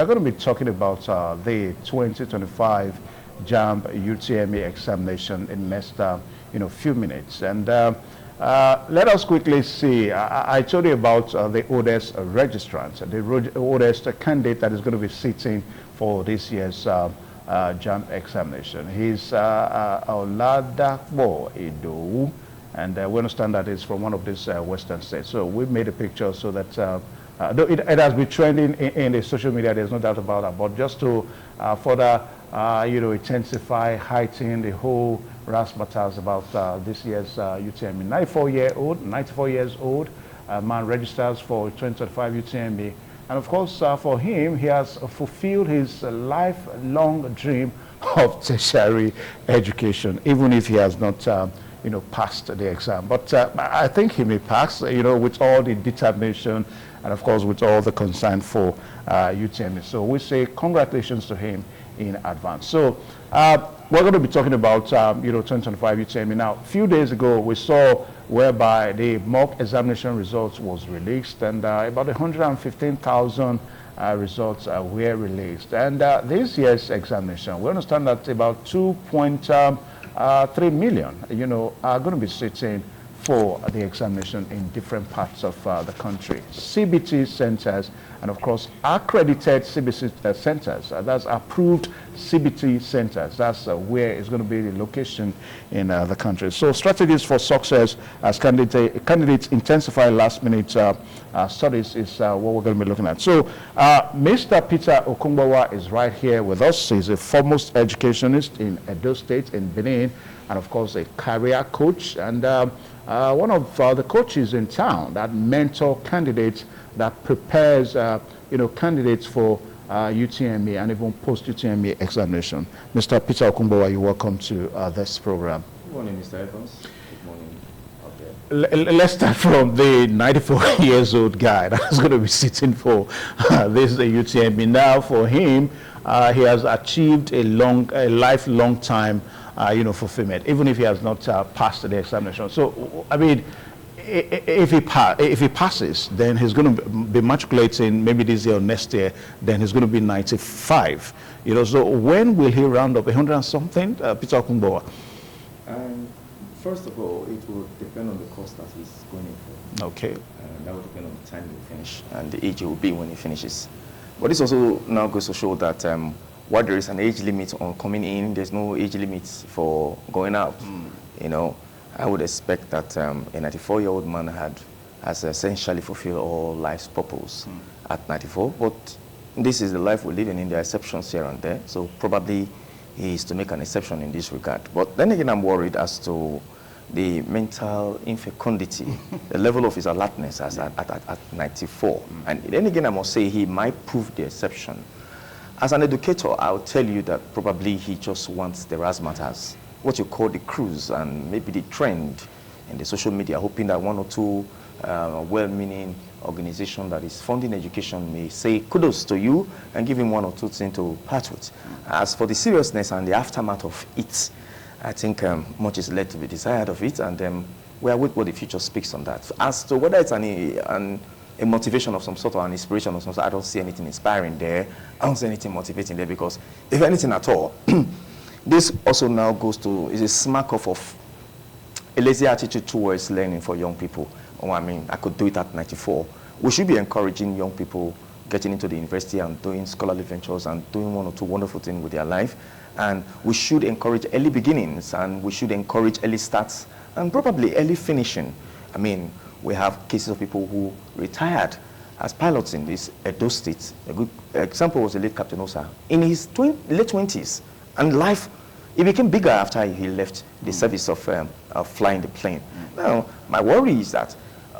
We're going to be talking about the 2025 JAMB UTME examination in next few minutes. And let us quickly see. I told you about the oldest registrant, the oldest candidate that is going to be sitting for this year's JAMB examination. He's Oladakbo Edo, and we understand that it's from one of these western states. So we've made a picture so that though it has been trending in the social media, there's no doubt about that. But just to further, intensify, heighten the whole razzmatazz about this year's UTME. 94 years old, man registers for 2025 UTME. And of course, for him, he has fulfilled his lifelong dream of tertiary education, even if he has not passed the exam. But I think he may pass, with all the determination and of course with all the concern for UTME. So we say congratulations to him in advance. So we're going to be talking about 2025 UTME. Now, a few days ago we saw whereby the mock examination results was released, and about 115,000 results were released. And this year's examination, we understand that about 2.3 million are going to be sitting for the examination in different parts of the country. CBT centers and of course accredited CBT centers, that's approved CBT centers, that's where it's going to be the location in the country. So strategies for success as candidates intensify last minute studies is what we're going to be looking at. So Mr. Peter Okungbawa is right here with us. He's a foremost educationist in Edo State in Benin, and of course a career coach, and one of the coaches in town that mentor candidates, that prepares candidates for UTME and even post-UTME examination. Mr. Peter Okungbawa, you're welcome to this program. Good morning, Mr. Evans. Good morning out there. Let's start from the 94 years old guy that's going to be sitting for this UTME. Now for him, he has achieved a lifelong time fulfillment, even if he has not passed the examination. So, I mean, if he passes, then he's going to be matriculating maybe this year or next year. Then he's going to be 95. So when will he round up 100 and something, Peter Okungbawa? First of all, it will depend on the course that he's going in for. Okay. That will depend on the time he will finish and the age he will be when he finishes. But this also now goes to show that while there is an age limit on coming in, there's no age limit for going out. I would expect that a 94-year-old man has essentially fulfilled all life's purpose at 94. But this is the life we live in. There are exceptions here and there. So probably he is to make an exception in this regard. But then again, I'm worried as to the mental infecundity, the level of his alertness at 94. And then again, I must say he might prove the exception. As an educator, I'll tell you that probably he just wants the razzmatazz, what you call the cruise and maybe the trend in the social media, hoping that one or two well-meaning organization that is funding education may say kudos to you and give him one or two things to part with. As for the seriousness and the aftermath of it, I think much is left to be desired of it, and we are with what the future speaks on that. As to whether it's a motivation of some sort or an inspiration of some sort, I don't see anything inspiring there. I don't see anything motivating there, because if anything at all, this also now is a smack off of a lazy attitude towards learning for young people. Oh, I mean, I could do it at 94. We should be encouraging young people getting into the university and doing scholarly ventures and doing one or two wonderful things with their life. And we should encourage early beginnings, and we should encourage early starts and probably early finishing. I mean, we have cases of people who retired as pilots in this Edo State. A good example was the late Captain Osa. In his late 20s, and life, it became bigger after he left the service of flying the plane. Now, my worry is that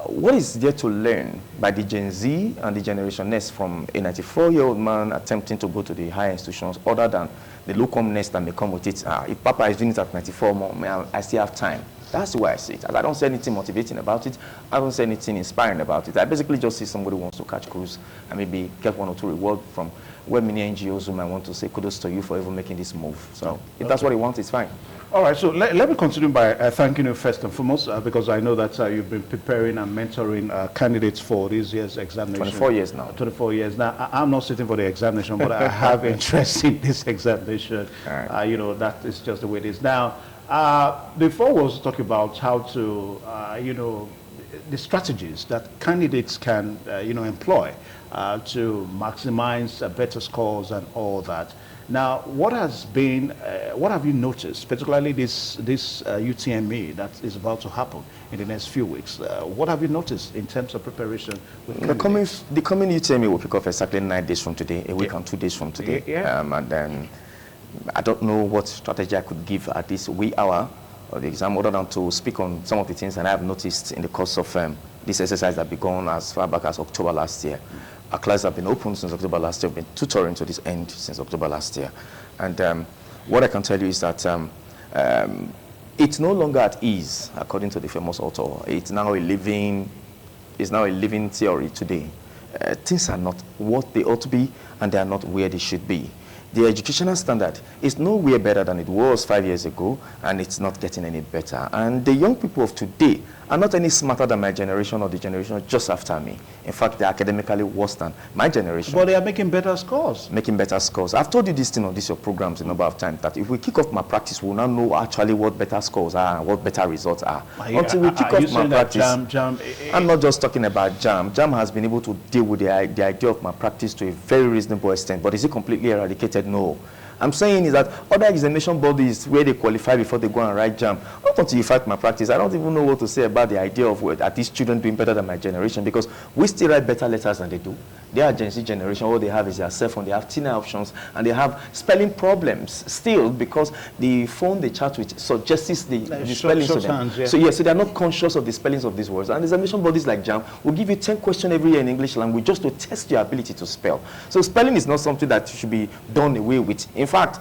what is there to learn by the Gen Z and the Generation Next from a 94-year-old man attempting to go to the higher institutions, other than the lukewarmness that may come with it? If Papa is doing it at 94, I still have time. That's the way I see it. I don't say anything motivating about it. I don't say anything inspiring about it. I basically just see somebody who wants to catch cruise and maybe get 1 or 2 rewards from where many NGOs who might want to say kudos to you for even making this move. So if that's what he wants, it's fine. All right, so let me continue by thanking you first and foremost, because I know that you've been preparing and mentoring candidates for this year's examination. 24 years now. 24 years. Now, I'm not sitting for the examination, but I have interest in this examination. Right. You know, that is just the way it is. Now, before we also talk about how to, you know, the strategies that candidates can, you know, employ to maximize better scores and all that. Now, what has been, what have you noticed, particularly this UTME that is about to happen in the next few weeks? What have you noticed in terms of preparation? The coming UTME will pick up exactly 9 days from today, a week and 2 days from today. And then I don't know what strategy I could give at this wee hour of the exam, other than to speak on some of the things that I have noticed in the course of this exercise that began as far back as October last year. Our classes have been open since October last year. We've been tutoring to this end since October last year. And what I can tell you is that it's no longer at ease, according to the famous author. It's now a living theory today. Things are not what they ought to be, and they are not where they should be. The educational standard is nowhere better than it was 5 years ago, and it's not getting any better. And the young people of today are not any smarter than my generation or the generation just after me. In fact, they're academically worse than my generation. But they are making better scores. Making better scores. I've told you this thing on your programs a number of times, that if we kick off my practice, we'll now know actually what better scores are and what better results are. Until we kick off my practice, I'm not just talking about JAM. JAM has been able to deal with the idea of my practice to a very reasonable extent, but is it completely eradicated? No. I'm saying is that other examination bodies where they qualify before they go and write JAM, not until you fight my practice, I don't even know what to say about the idea of are these children doing better than my generation, because we still write better letters than they do. They are Gen Z generation, all they have is their cell phone, they have TMI options, and they have spelling problems still, because the phone they chat with suggests the spellings to them. So yes, so they are not conscious of the spellings of these words. And examination bodies like JAM will give you 10 questions every year in English language just to test your ability to spell. So spelling is not something that should be done away with. In fact,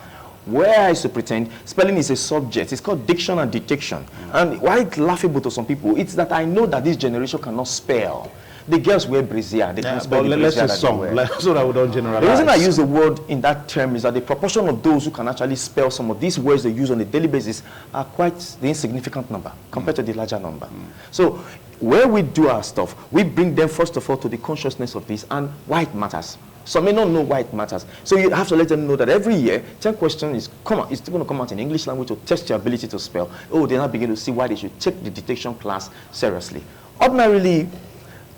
where I used to pretend spelling is a subject, it's called diction and detection. And why it's laughable to some people, it's that I know that this generation cannot spell. The girls wear brassiere. They can spell the brassiere that they wear. So that we don't generalize. The reason I use the word in that term is that the proportion of those who can actually spell some of these words they use on a daily basis are quite the insignificant number compared to the larger number. So where we do our stuff, we bring them first of all to the consciousness of this and why it matters. Some may not know why it matters. So you have to let them know that every year, 10 questions is going to come out in English language to test your ability to spell. Oh, they now begin to see why they should take the detection class seriously. Ordinarily,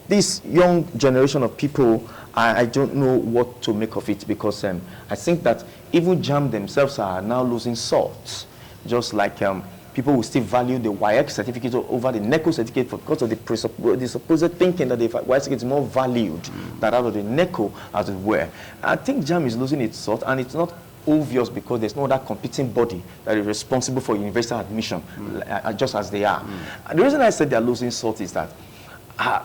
this young generation of people, I don't know what to make of it, because I think that even JAM themselves are now losing salt. Just like people will still value the WAEC certificate over the NECO certificate because of the supposed thinking that the WAEC certificate is more valued than that of the NECO, as it were. I think JAM is losing its salt, and it's not obvious because there's no other competing body that is responsible for university admission, just as they are. And the reason I said they're losing salt is that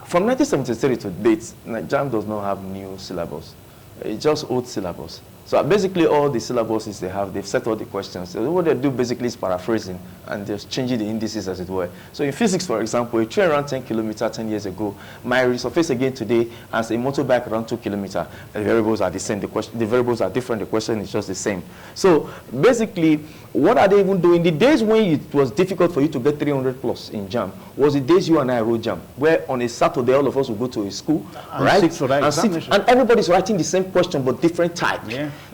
from 1973 to date, JAM does not have new syllabus. It's just old syllabus. So basically all the syllabuses they have, they've set all the questions. So what they do basically is paraphrasing and just changing the indices, as it were. So in physics, for example, a train ran 10 kilometers 10 years ago. Might resurface again today as a motorbike ran 2 kilometers. The variables are the same. The variables are different. The question is just the same. So basically, what are they even doing? The days when it was difficult for you to get 300 plus in JAM was the days you and I wrote JAM, where on a Saturday all of us would go to a school, right? And everybody's writing the same question but different type.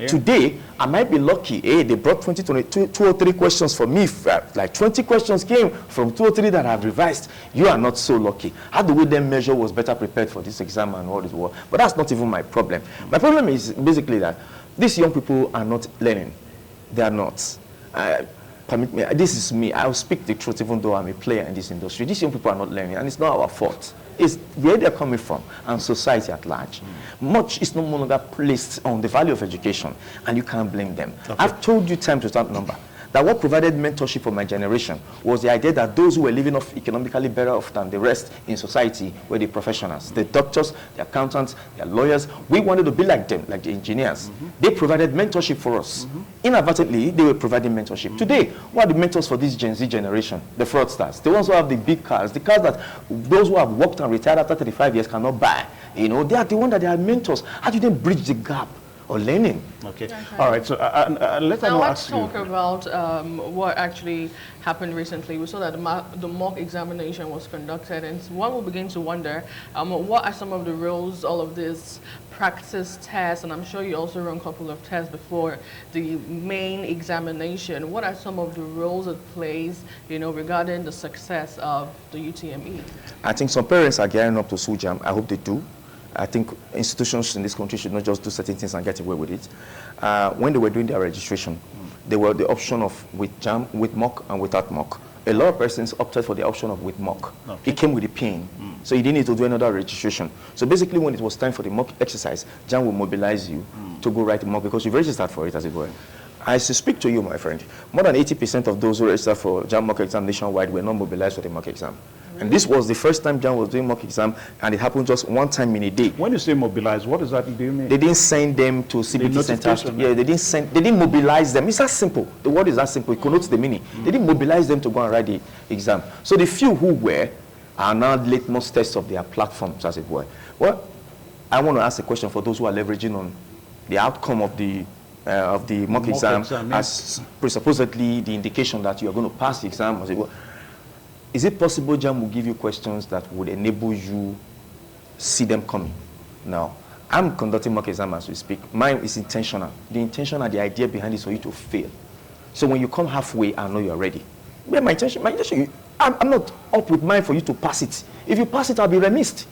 Today, I might be lucky. Hey, they brought 2 or 3 questions for me. Like 20 questions came from 2 or 3 that I've revised. You are not so lucky. How do we then measure was better prepared for this exam and all this work? But that's not even my problem. My problem is basically that these young people are not learning. They are not. Permit me, this is me. I'll speak the truth even though I'm a player in this industry. These young people are not learning, and it's not our fault. It's where they're coming from and society at large. Much is no longer placed on the value of education, and you can't blame them. I've told you time to start number that what provided mentorship for my generation was the idea that those who were living off economically better off than the rest in society were the professionals, the doctors, the accountants, the lawyers. We wanted to be like them, like the engineers. They provided mentorship for us. Inadvertently, they were providing mentorship. Today, what are the mentors for this Gen Z generation? The fraudsters, the ones who have the big cars, the cars that those who have worked and retired after 35 years cannot buy. You know, they are the ones that they are mentors. How do they bridge the gap or learning? Okay. All right. So let's talk about what actually happened recently. We saw that the mock examination was conducted, and one will begin to wonder what are some of the roles, all of this practice tests, and I'm sure you also run a couple of tests before the main examination. What are some of the roles it plays, you know, regarding the success of the UTME? I think some parents are gearing up to SUJAM. I hope they do. I think institutions in this country should not just do certain things and get away with it. When they were doing their registration, they were the option of with JAM, with mock, and without mock. A lot of persons opted for the option of with mock. Okay. It came with a PIN, so you didn't need to do another registration. So basically, when it was time for the mock exercise, JAM will mobilize you to go write the mock because you've registered for it, as it were. I speak to you, my friend. More than 80% of those who registered for JAM mock exam nationwide were not mobilized for the mock exam. And this was the first time JAM was doing mock exam, and it happened just one time in a day. When you say mobilize, what exactly do you mean? They didn't send them to CBT centers. Yeah, they didn't mobilize them. It's that simple. The word is that simple. It connotes the meaning. They didn't mobilize them to go and write the exam. So the few who were are now litmus tests of their platforms, as it were. Well, I want to ask a question for those who are leveraging on the outcome of the mock exam as presupposedly the indication that you are going to pass the exam, as it were. Is it possible JAM will give you questions that would enable you see them coming? Now, I'm conducting mock exam as we speak. Mine is intentional. The intention and the idea behind it is for you to fail. So when you come halfway, I know you're ready. But my intention, I'm not up with mine for you to pass it. If you pass it, I'll be remiss.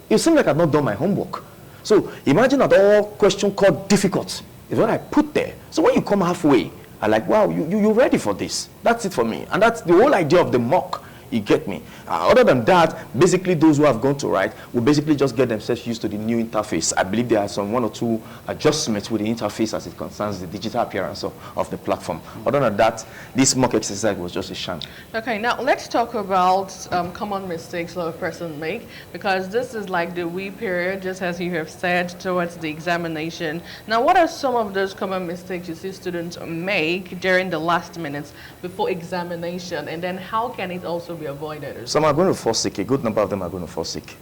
It seems like I've not done my homework. So imagine that all question called difficult is what I put there. So when you come halfway, I'm like, wow, you're ready for this. That's it for me. And that's the whole idea of the mock. You get me? Other than that, basically those who have gone to write will basically just get themselves used to the new interface. I believe there are some one or two adjustments with the interface as it concerns the digital appearance of the platform. Other than that, this mock exercise was just a sham. Okay, now let's talk about common mistakes a person make, because this is like the wee period, just as you have said, towards the examination. Now, what are some of those common mistakes you see students make during the last minutes before examination, and then how can it also be avoided? Some are going to fall sick. A good number of them are going to fall sick.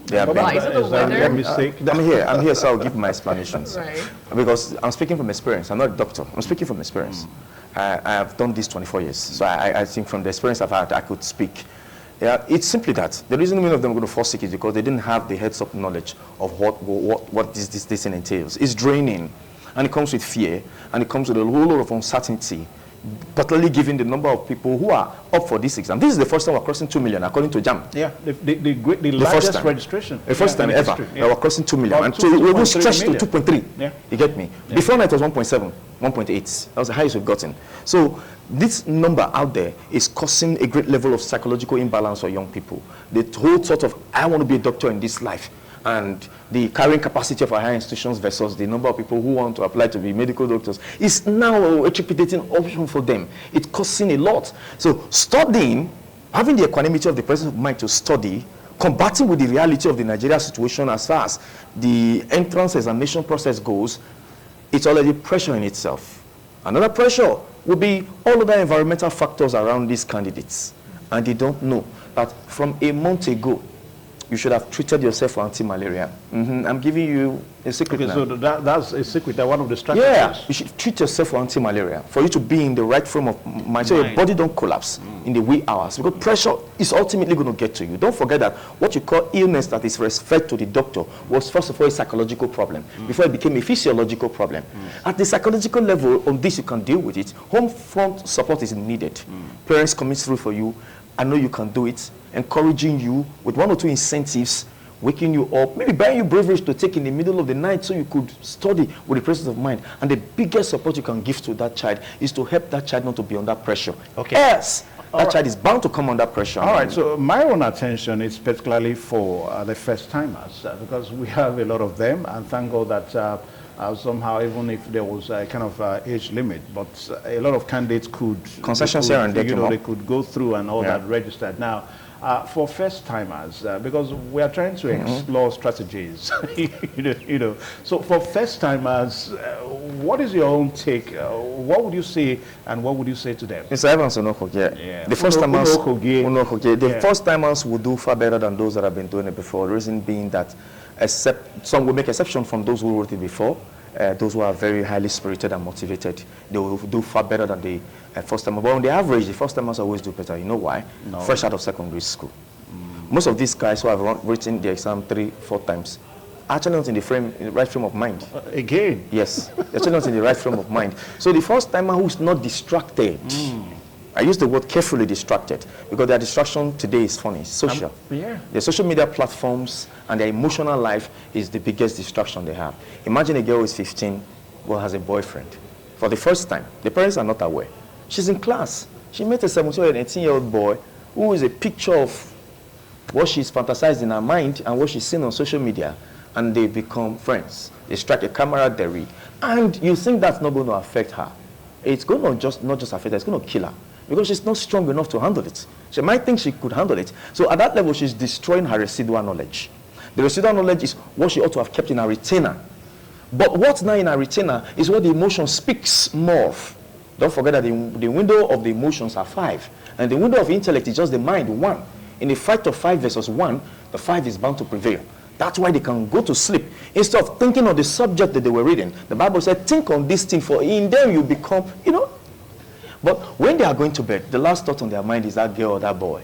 They are is it the weather? Mistake? I'm here, so I'll give my explanations. Right. Because I'm speaking from experience. I'm not a doctor. I'm speaking from experience. I have done this 24 years. So I think from the experience I've had, I could speak. Yeah, it's simply that. The reason many of them are going to fall sick is because they didn't have the heads-up knowledge of what this thing entails. It's draining, and it comes with fear, and it comes with a whole lot of uncertainty, particularly given the number of people who are up for this exam. This is the first time we're crossing 2 million, according to JAM. Yeah, the largest registration. The first time ever. We're crossing 2 million. And so we're going to stretch to 2.3. Yeah. You get me? Yeah. Before that, it was 1.7, 1.8. That was the highest we've gotten. So this number out there is causing a great level of psychological imbalance for young people. The whole sort of, I want to be a doctor in this life, and the carrying capacity of our higher institutions versus the number of people who want to apply to be medical doctors is now a trepidation option for them. It's costing a lot. So studying, having the equanimity of the presence of mind to study, combating with the reality of the Nigeria situation as far as the entrance examination process goes, it's already pressure in itself. Another pressure will be all other environmental factors around these candidates. And they don't know that from a month ago, you should have treated yourself for anti-malaria. I'm giving you a secret now. So that's a secret, one of the strategies. Yeah, you should treat yourself for anti-malaria for you to be in the right frame of mind, so your body don't collapse in the wee hours. Because pressure is ultimately going to get to you. Don't forget that what you call illness that is referred to the doctor was first of all a psychological problem before it became a physiological problem. At the psychological level, on this you can deal with it. Home front support is needed. Parents coming through for you. I know you can do it, encouraging you with one or two incentives, waking you up, maybe buying you beverage to take in the middle of the night so you could study with the presence of mind. And the biggest support you can give to that child is to help that child not to be under pressure. Okay. Yes, that child is bound to come under pressure. All right, so my own attention is particularly for the first timers because we have a lot of them, and thank God that somehow, even if there was a kind of age limit, but a lot of candidates could concessions here and there, they could go through and all that registered. Now, for first timers, because we are trying to explore strategies, So for first timers, what is your own take? What would you say, and what would you say to them? Mr. Evans, the first timers, the first timers will do far better than those that have been doing it before. The reason being that, some will make exception from those who wrote it before. Those who are very highly spirited and motivated, they will do far better than the first timers. But on the average, the first timers always do better. You know why? No. Fresh out of secondary school. Most of these guys who have written the exam 3-4 times are actually not in the right frame of mind. Again? Yes, they're actually not in the right frame of mind. So the first timer who's not distracted, I use the word carefully distracted, because their distraction today is funny, social. Their social media platforms and their emotional life is the biggest distraction they have. Imagine a girl who is 15 who has a boyfriend. For the first time, the parents are not aware. She's in class. She met a 17-year-old and 18-year-old boy who is a picture of what she's fantasized in her mind and what she's seen on social media, and they become friends. They strike a camaraderie, and you think that's not going to affect her. It's going to not just affect her, it's going to kill her, because she's not strong enough to handle it. She might think she could handle it. So at that level, she's destroying her residual knowledge. The residual knowledge is what she ought to have kept in her retainer. But what's now in her retainer is what the emotion speaks more of. Don't forget that the window of the emotions are 5. And the window of intellect is just the mind, 1. In a fight of 5 versus 1, the 5 is bound to prevail. That's why they can go to sleep. Instead of thinking on the subject that they were reading, the Bible said, think on this thing, for in them you become, But when they are going to bed, the last thought on their mind is that girl or that boy.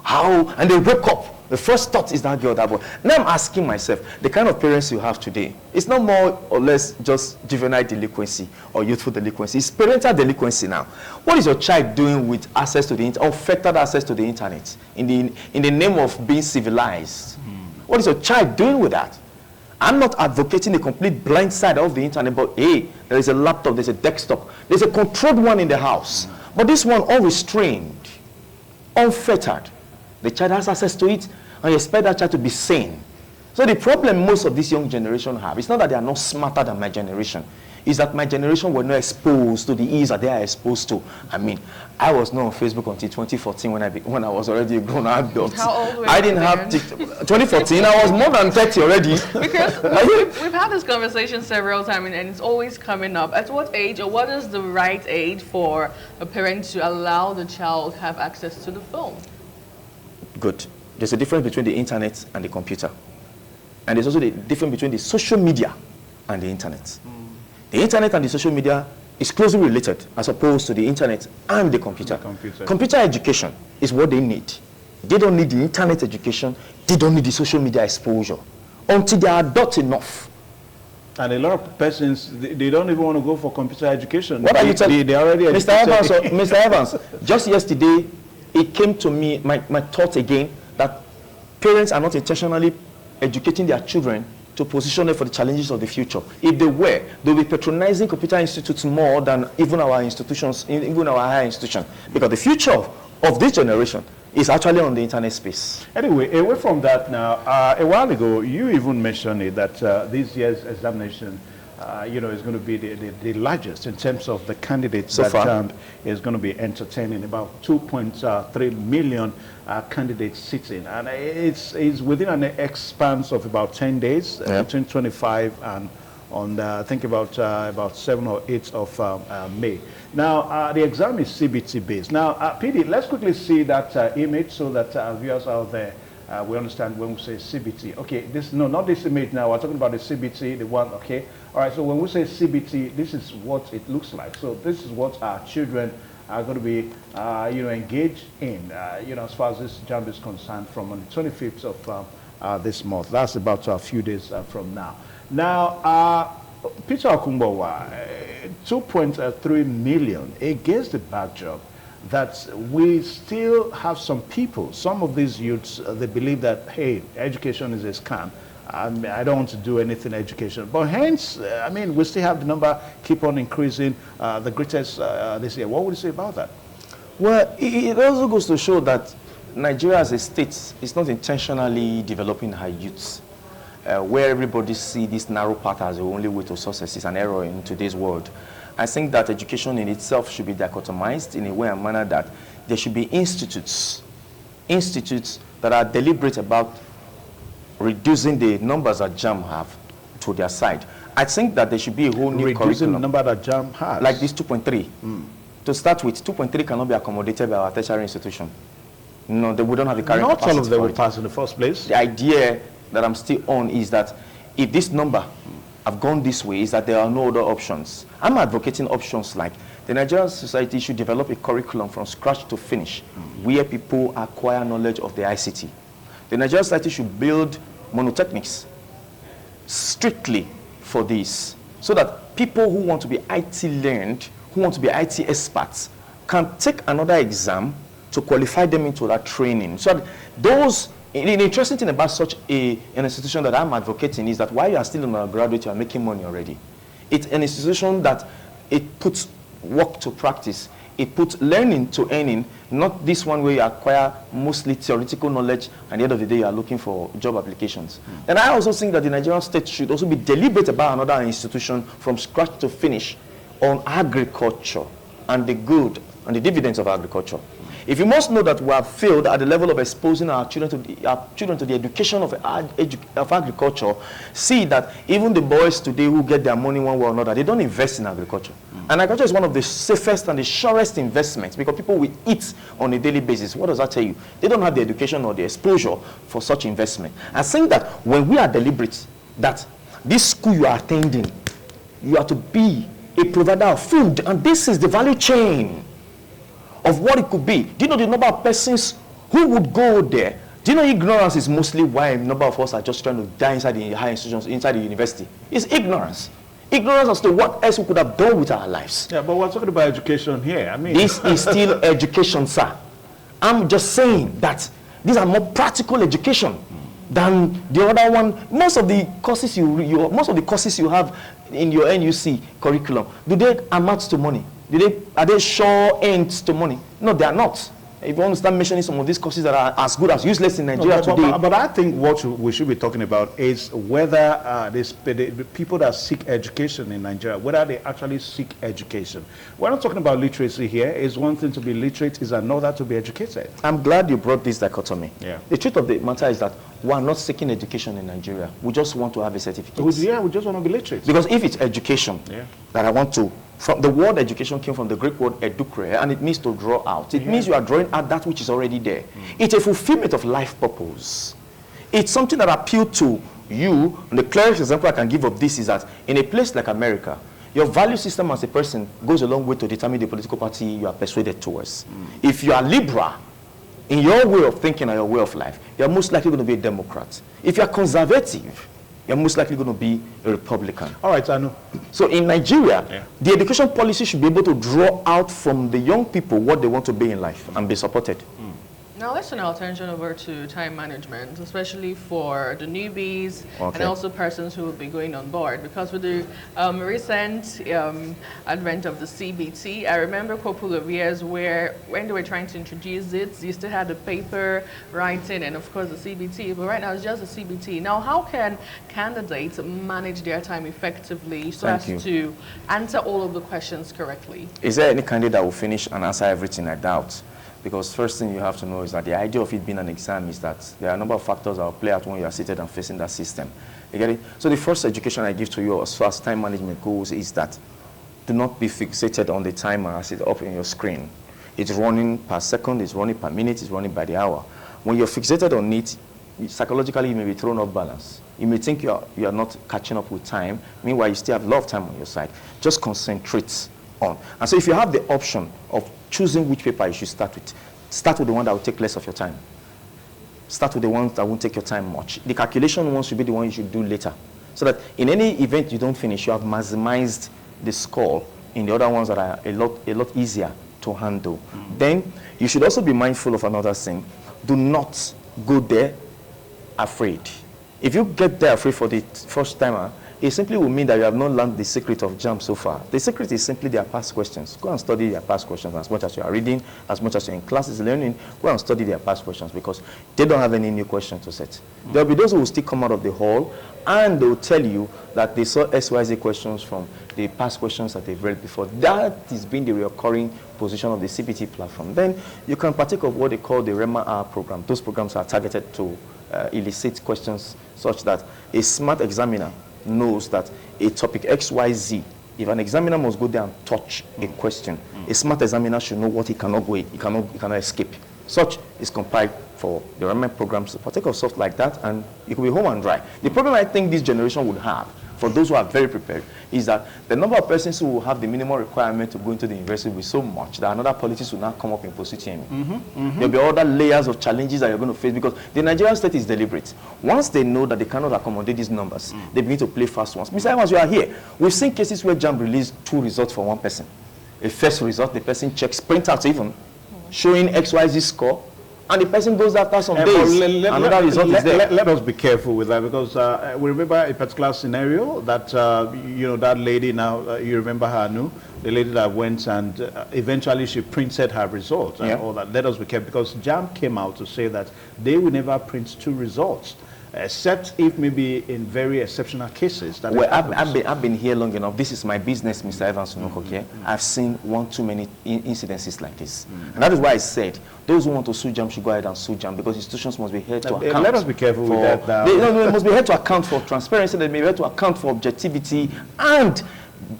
How? And they wake up. The first thought is that girl or that boy. Now I'm asking myself, the kind of parents you have today, it's not more or less just juvenile delinquency or youthful delinquency. It's parental delinquency now. What is your child doing with access to the internet, unfettered access to the internet, in the name of being civilized? What is your child doing with that? I'm not advocating a complete blind side of the internet, but hey, there is a laptop, there's a desktop, there's a controlled one in the house. But this one, unrestrained, unfettered, the child has access to it, and you expect that child to be sane. So the problem most of this young generation have, it's not that they are not smarter than my generation, is that my generation were not exposed to the ease that they are exposed to. I mean, I was not on Facebook until 2014 when I was already a grown adult. How old were you? I didn't have 2014. I was more than 30 already. Because we've had this conversation several times, and it's always coming up. At what age, or what is the right age for a parent to allow the child have access to the phone? Good. There's a difference between the internet and the computer. And there's also the difference between the social media and the internet. The internet and the social media is closely related as opposed to the internet and the computer. Computer education is what they need. They don't need the internet education. They don't need the social media exposure until they are adult enough. And a lot of persons, they don't even want to go for computer education. What are you telling me? They already Mr. Evans, Mr. Evans, just yesterday, it came to me, my thought again, that parents are not intentionally educating their children to position them for the challenges of the future. If they were, they'll be patronizing computer institutes more than even our institutions, even our higher institutions. Because the future of this generation is actually on the internet space. Anyway, away from that now, a while ago, you even mentioned it, that this year's examination, is going to be the largest in terms of the candidates so that far. JAMB is going to be entertaining, about 2.3 million candidates sitting. And it's within an expanse of about 10 days, between 25 and on, I think about 7 or 8 of May. Now, the exam is CBT based. Now, PD, let's quickly see that image so that viewers out there, we understand when we say CBT. Okay, not this image now, we're talking about the CBT, the one, okay. All right, so when we say CBT, this is what it looks like. So this is what our children are going to be, engaged in, as far as this JAMB is concerned, from on the 25th of this month. That's about a few days from now. Now, Peter Okumbowa, 2.3 million against the backdrop that we still have some people, some of these youths, they believe that, hey, education is a scam. I don't want to do anything education. But hence, we still have the number keep on increasing, the greatest this year. What would you say about that? Well, it also goes to show that Nigeria as a state is not intentionally developing her youths. where everybody see this narrow path as the only way to success is an error in today's world. I think that education in itself should be dichotomized in a way and manner that there should be institutes that are deliberate about reducing the numbers that JAM have to their side. I think that there should be a whole new curriculum. Reducing the number that JAM has? Like this 2.3. To start with, 2.3 cannot be accommodated by our tertiary institution. No, we don't have the current capacity. Not all of them will pass in the first place. The idea that I'm still on is that if this number have gone this way, is that there are no other options. I'm advocating options like the Nigerian society should develop a curriculum from scratch to finish, where people acquire knowledge of the ICT. The Nigerian society should build monotechnics strictly for this, so that people who want to be IT learned, who want to be IT experts, can take another exam to qualify them into that training. So that those, the interesting thing about such an institution that I'm advocating is that while you are still an undergraduate, you are making money already. It's an institution that it puts work to practice. It puts learning to earning, not this one where you acquire mostly theoretical knowledge, and at the end of the day you are looking for job applications. And I also think that the Nigerian state should also be deliberate about another institution from scratch to finish on agriculture and the good and the dividends of agriculture. If you must know that we have failed at the level of exposing our children to the education of agriculture, see that even the boys today who get their money one way or another, they don't invest in agriculture. And agriculture is one of the safest and the surest investments because people will eat on a daily basis. What does that tell you? They don't have the education or the exposure for such investment. I think that when we are deliberate, that this school you are attending, you are to be a provider of food, and this is the value chain of what it could be. Do you know the number of persons who would go there? Do you know ignorance is mostly why a number of us are just trying to die inside the higher institutions, inside the university? It's ignorance. Ignorance as to what else we could have done with our lives. Yeah, but we're talking about education here. I mean, this is still education, sir. I'm just saying that these are more practical education than the other one. Most of the courses you have in your NUC curriculum, do they amount to money? Are they sure ends to money? No, they are not. If you want to start mentioning some of these courses that are as good as useless in Nigeria today. But I think what we should be talking about is whether the people that seek education in Nigeria, whether they actually seek education. We're not talking about literacy here. It's one thing to be literate, is another to be educated. I'm glad you brought this dichotomy. Yeah. The truth of the matter is that we are not seeking education in Nigeria. We just want to have a certificate. We just want to be literate. Because if it's education that I want to, from the word education came from the Greek word educere, and it means to draw out. It means you are drawing out that which is already there. It's a fulfillment of life purpose. It's something that appeals to you. And the clearest example I can give of this is that in a place like America, your value system as a person goes a long way to determine the political party you are persuaded towards. If you are liberal in your way of thinking and your way of life, you are most likely going to be a Democrat. If you are conservative, you're most likely going to be a Republican. All right, I know. So in Nigeria, the education policy should be able to draw out from the young people what they want to be in life and be supported. Now let's turn our attention over to time management, especially for the newbies and also persons who will be going on board. Because with the recent advent of the CBT, I remember a couple of years where when they were trying to introduce it, you still had the paper writing and of course the CBT, but right now it's just the CBT. Now how can candidates manage their time effectively so as to answer all of the questions correctly? Is there any candidate that will finish and answer everything? I doubt. Because first thing you have to know is that the idea of it being an exam is that there are a number of factors that will play out when you are seated and facing that system. You get it? So the first education I give to you as far as time management goes is that do not be fixated on the timer as it's up in your screen. It's running per second, it's running per minute, it's running by the hour. When you're fixated on it, psychologically you may be thrown off balance. You may think you are not catching up with time. Meanwhile, you still have a lot of time on your side. Just concentrate on. And so if you have the option of choosing which paper you should start with the one that will take less of your time. Start with the ones that won't take your time much. The calculation ones should be the one you should do later. So that in any event you don't finish, you have maximized the score in the other ones that are a lot easier to handle. Then you should also be mindful of another thing. Do not go there afraid. If you get there afraid for the first timer, it simply will mean that you have not learned the secret of JAMB so far. The secret is simply their past questions. Go and study their past questions as much as you are reading, as much as you're in classes learning. Go and study their past questions because they don't have any new questions to set. There will be those who will still come out of the hall and they will tell you that they saw XYZ questions from the past questions that they've read before. That is being the recurring position of the CPT platform. Then you can partake of what they call the REMA R program. Those programs are targeted to elicit questions such that a smart examiner knows that a topic XYZ, if an examiner must go there and touch a question, a smart examiner should know what he cannot go, he cannot escape. Such is compiled for the REMA programs to partake of stuff like that, and it could be home and dry. The problem I think this generation would have, for those who are very prepared, is that the number of persons who will have the minimum requirement to go into the university will be so much that another politics will now come up in post UTME. There will be other layers of challenges that you're going to face because the Nigerian state is deliberate. Once they know that they cannot accommodate these numbers, they begin to play fast ones. Mr. Evans, you are here. We've seen cases where JAMB released 2 results for one person. A first result, the person checks, printouts even, showing XYZ score, and the person goes after some days. Another result is there. Let us be careful with that because we remember a particular scenario that, you know, that lady now, you remember her, no? The lady that went and eventually she printed her results and all that. Let us be careful because JAMB came out to say that they will never print 2 results. Except if maybe in very exceptional cases. That well, I've been here long enough. This is my business, Mr. Evans. I've seen one too many incidences like this. And that is why I said, those who want to sue JAMB should go ahead and sue JAMB because institutions must be held to account. Let us be careful with that now. They must be held to account for transparency. They may be held to account for objectivity and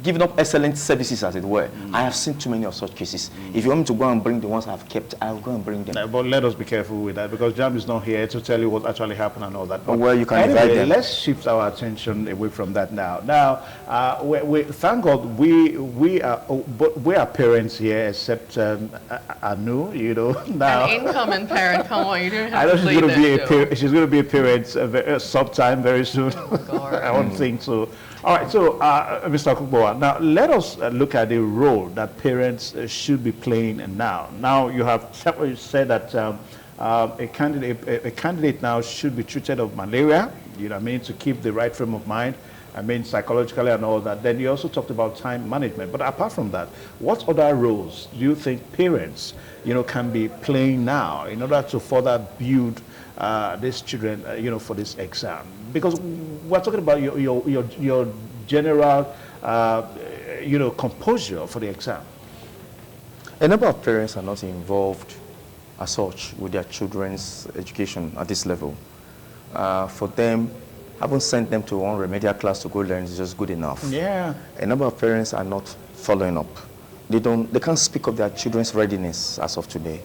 giving up excellent services, as it were. I have seen too many of such cases. If you want me to go and bring the ones I've kept, I'll go and bring them. But let us be careful with that because JAMB is not here to tell you what actually happened and all that. But well, you can divide them. Let's shift our attention away from that now. Now, we thank God we are parents here, except Anu, you know. Now, an incoming parent, come on, you didn't I have know to play that. she's going to be a parent sometime very soon. Oh, God. I don't think so. All right, so Mr. Kukboa, now let us look at the role that parents should be playing now. Now you have said that a candidate now should be treated of malaria, you know what I mean, to keep the right frame of mind, I mean psychologically and all that. Then you also talked about time management. But apart from that, what other roles do you think parents, you know, can be playing now in order to further build these children, you know, for this exam? Because we're talking about your general, you know, composure for the exam. A number of parents are not involved as such with their children's education at this level. For them, having sent them to one remedial class to go learn is just good enough. Yeah. A number of parents are not following up. They can't speak of their children's readiness as of today.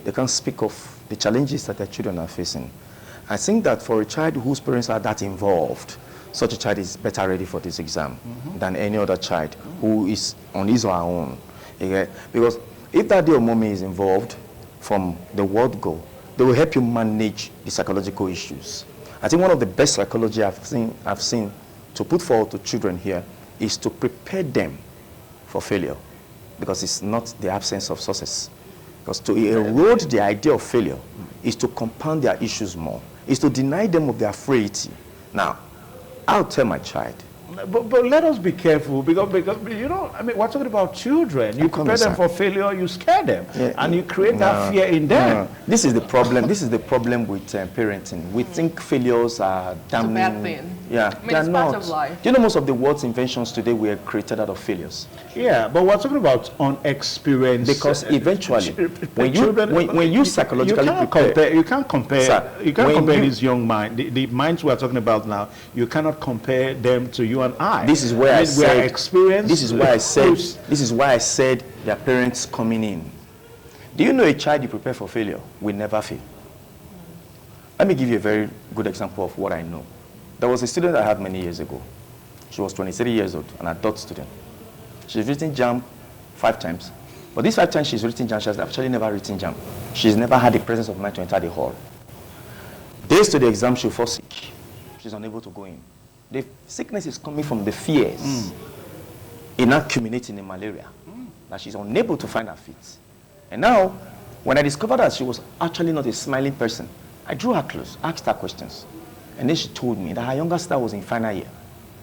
They can't speak of the challenges that their children are facing. I think that for a child whose parents are that involved, such a child is better ready for this exam than any other child who is on his or her own. Okay? Because if daddy or mommy is involved from the word go, they will help you manage the psychological issues. I think one of the best psychology I've seen to put forward to children here is to prepare them for failure, because it's not the absence of success. Because to erode the idea of failure is to compound their issues more, is to deny them of their frailty. Now, I'll tell my child. But let us be careful because you know, I mean, we're talking about children. You prepare them for failure, you scare them, and you create that fear in them. This is the problem. This is the problem with parenting. We think failures are damning. It's a bad thing. Yeah, I mean, it's part of life. Do you know most of the world's inventions today were created out of failures? Yeah, but we're talking about unexperienced. Because eventually, when you psychologically you can't compare these young minds, the minds we are talking about now. You cannot compare them to you and I. This is where I said experienced. This is why I said their parents coming in. Do you know a child you prepare for failure will never fail? Let me give you a very good example of what I know. There was a student I had many years ago. She was 23 years old, an adult student. She's written JAMB 5 times. But these 5 times she's written JAMB, she has actually never written JAMB. She's never had the presence of mind to enter the hall. Days to the exam, she'll fall sick. She's unable to go in. The sickness is coming from the fears in accumulating in malaria, that she's unable to find her feet. And now, when I discovered that she was actually not a smiling person, I drew her close, asked her questions. And then she told me that her younger sister was in final year.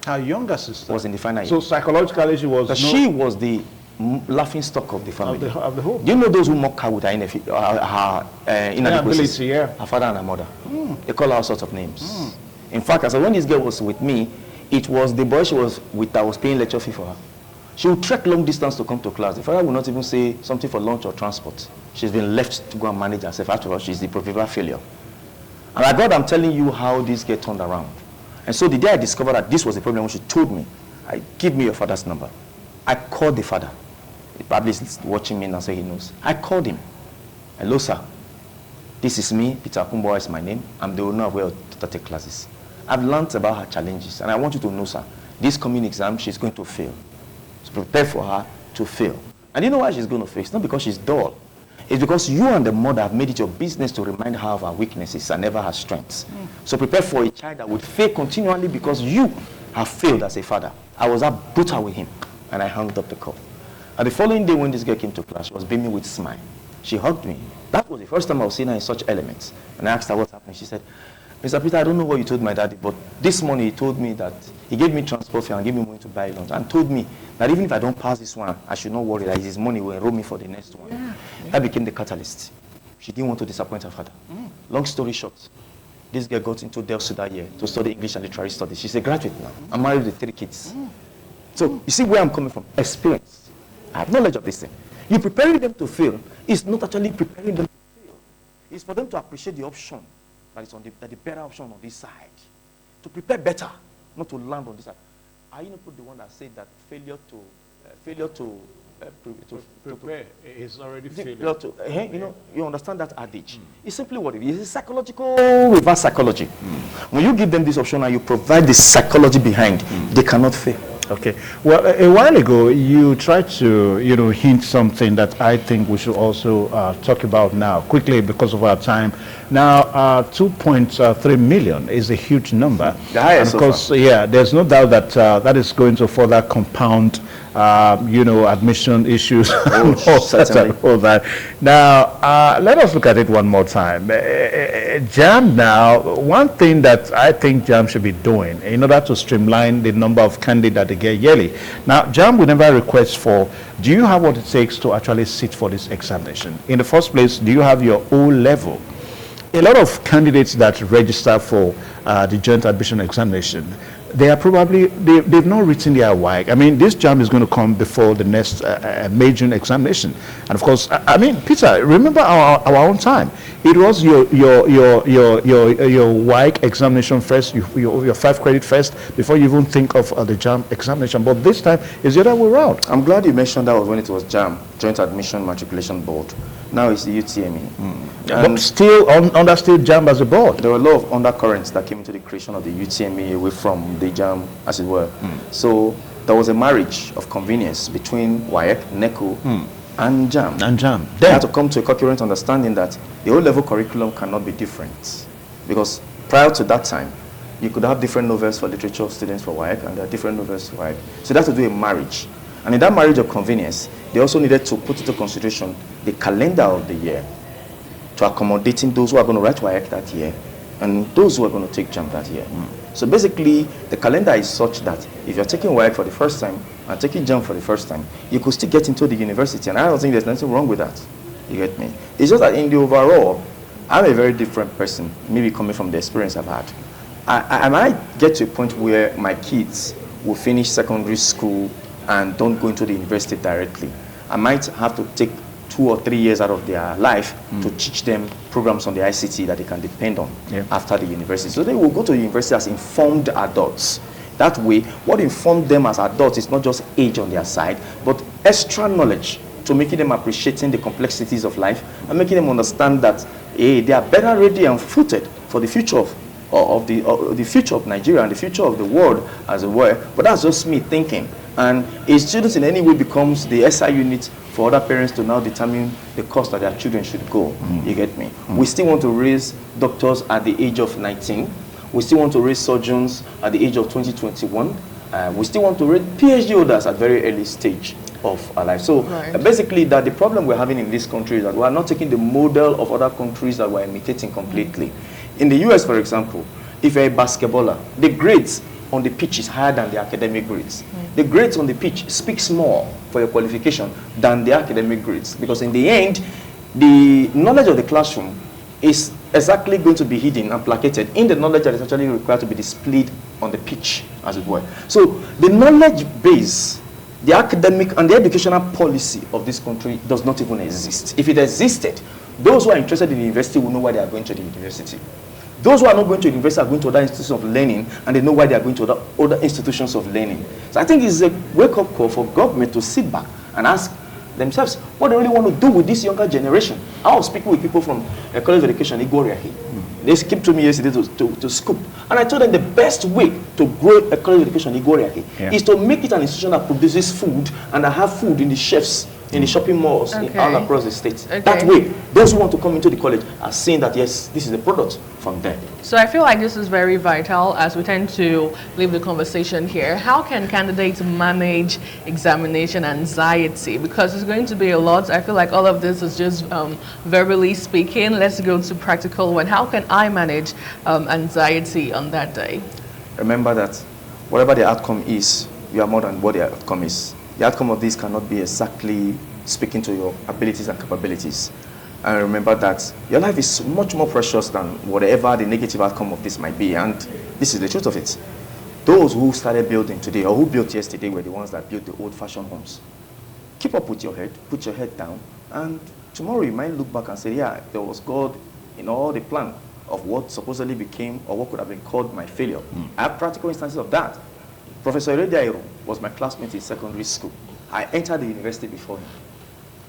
Her younger sister was in the final year. So psychologically, she was. She was the laughing stock of the family. Of the home. Do you know those who mock her with her inadequacy? Yeah. Her father and her mother. They call her all sorts of names. In fact, as when this girl was with me, it was the boy she was with that was paying lecture fee for her. She would trek long distance to come to class. The father would not even say something for lunch or transport. She's been left to go and manage herself. After all, she's the proverbial failure. And like God, I'm telling you how this get turned around. And so the day I discovered that this was the problem, when she told me, give me your father's number. I called the father. He probably is watching me now, so he knows. I called him. Hello, sir. This is me. Peter Akumboa is my name. I'm the owner of Where to take classes. I've learned about her challenges, and I want you to know, sir, this coming exam, she's going to fail. So prepare for her to fail. And you know why she's going to fail? It's not because she's dull. It's because you and the mother have made it your business to remind her of her weaknesses and never her strengths. So prepare for a child that would fail continually because you have failed as a father. I was that brutal with him, and I hung up the call. And the following day when this girl came to class, she was beaming with a smile. She hugged me. That was the first time I was seeing her in such elements. And I asked her what's happening. She said, Mr. Peter, I don't know what you told my daddy, but this morning he told me that he gave me transport fare and gave me money to buy lunch, and told me that even if I don't pass this one, I should not worry that his money will enroll me for the next one. Yeah. That became the catalyst. She didn't want to disappoint her father. Long story short, this girl got into Delft that year to study English and literary studies. She's a graduate now. I'm married with 3 kids. So you see where I'm coming from? Experience. I have knowledge of this thing. You preparing them to fail is not actually preparing them to fail. It's for them to appreciate the option that is on the better option on this side. To prepare better, not to land on this side. Are you not the one that said that failure to prepare is already failure? You know, you understand that adage. It's simply what it is. It's psychological reverse psychology. When you give them this option and you provide the psychology behind, they cannot fail. Okay. Well, a while ago, you tried to, hint something that I think we should also talk about now, quickly because of our time. Now, 2.3 million is a huge number. The highest, and of course, yeah, there's no doubt that that is going to further compound, admission issues and all that. Now, let us look at it one more time. JAM now, one thing that I think JAM should be doing in order to streamline the number of candidates that they get yearly. Now, JAM will never request for, do you have what it takes to actually sit for this examination? In the first place, do you have your O level? A lot of candidates that register for the joint admission examination, they are probably, they've not written their WAEC. I mean, this JAM is going to come before the next major examination. And of course, I mean, Peter, remember our own time. It was your WAEC examination first, your 5 credit first, before you even think of the JAM examination. But this time, it's the other way around. I'm glad you mentioned that was when it was JAM, Joint Admission Matriculation Board. Now it's the UTME. But still, under JAM as a board. There were a lot of undercurrents that came into the creation of the UTME away from the JAM, as it were. So there was a marriage of convenience between WAEC, NECO, and JAM. They had to come to a coherent understanding that the O-level curriculum cannot be different. Because prior to that time, you could have different novels for literature students for WAEC, and there are different novels for WAEC. So they had to do a marriage. And in that marriage of convenience, they also needed to put into consideration the calendar of the year to accommodating those who are going to write WAEC that year and those who are going to take JAM that year. So basically, the calendar is such that if you're taking WAEC for the first time and taking JAM for the first time, you could still get into the university, and I don't think there's nothing wrong with that. You get me? It's just that in the overall, I'm a very different person, maybe coming from the experience I've had. I might get to a point where my kids will finish secondary school and don't go into the university directly. I might have to take 2 or 3 years out of their life to teach them programs on the ICT that they can depend on after the university. So they will go to the university as informed adults. That way, what informed them as adults is not just age on their side, but extra knowledge to making them appreciating the complexities of life and making them understand that they are better ready and footed for the future of the future of Nigeria and the future of the world, as it were. But that's just me thinking. And a student in any way becomes the SI unit for other parents to now determine the course that their children should go. You get me? We still want to raise doctors at the age of 19. We still want to raise surgeons at the age of 2021. We still want to raise PhD holders at very early stage of our life. So basically, that the problem we're having in this country is that we're not taking the model of other countries that we're imitating completely. In the US, for example, if you're a basketballer, the grades on the pitch is higher than the academic grades. The grades on the pitch speaks more for your qualification than the academic grades, because in the end, the knowledge of the classroom is exactly going to be hidden and placated in the knowledge that is actually required to be displayed on the pitch, as it were. So the knowledge base, the academic and the educational policy of this country does not even exist. If it existed, those who are interested in the university will know why they are going to the university. Those who are not going to the university are going to other institutions of learning, and they know why they are going to other institutions of learning. So I think it's a wake-up call for government to sit back and ask themselves what they really want to do with this younger generation. I was speaking with people from a college of education, Igoriahi. They came to me yesterday to scoop. And I told them the best way to grow a college of education, Igoriahi, is to make it an institution that produces food and that have food in the chefs, in the shopping malls all across the state. That way, those who want to come into the college are seeing that, yes, this is a product from there. So I feel like this is very vital as we tend to leave the conversation here. How can candidates manage examination anxiety? Because it's going to be a lot. I feel like all of this is just verbally speaking. Let's go to practical one. How can I manage anxiety on that day? Remember that whatever the outcome is, you are more than what the outcome is. The outcome of this cannot be exactly speaking to your abilities and capabilities. And remember that your life is much more precious than whatever the negative outcome of this might be. And this is the truth of it. Those who started building today or who built yesterday were the ones that built the old-fashioned homes. Keep up with your head, put your head down, and tomorrow you might look back and say, yeah, there was God in all the plan of what supposedly became or what could have been called my failure. I have practical instances of that. Professor Erediairo was my classmate in secondary school. I entered the university before him.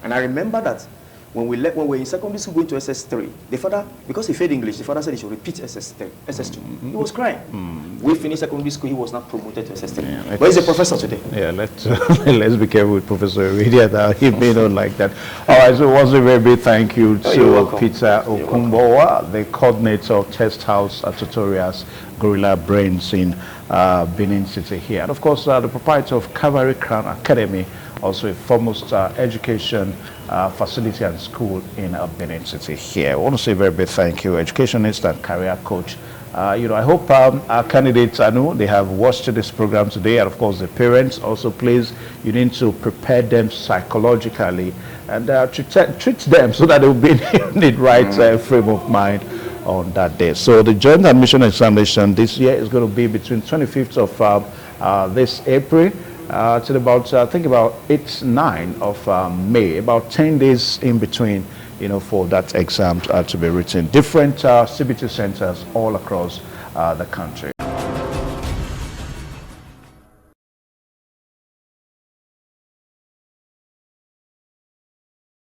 And I remember that when we were in secondary school going to SS3, the father, because he failed English, the father said he should repeat SS3, SS2. He was crying. We finished secondary school, he was not promoted to SS3. Yeah, but he's a professor today. Yeah, let's be careful with Professor Erediairo that he may not like that. All right, so once a very big thank you to Peter Okumbowa, the coordinator of Test House Tutorials Gorilla Brains in Benin City here. And of course, the proprietor of Cavalry Crown Academy, also a foremost education facility and school in Benin City here. I want to say a very big thank you, educationist and career coach. You know, I hope our candidates, I know they have watched this program today, and of course the parents also, please, you need to prepare them psychologically and treat them so that they will be in the right frame of mind on that day. So the joint admission examination this year is going to be between 25th of this April till about, I think about 8-9 of May, about 10 days in between, you know, for that exam to be written. Different CBT centers all across the country.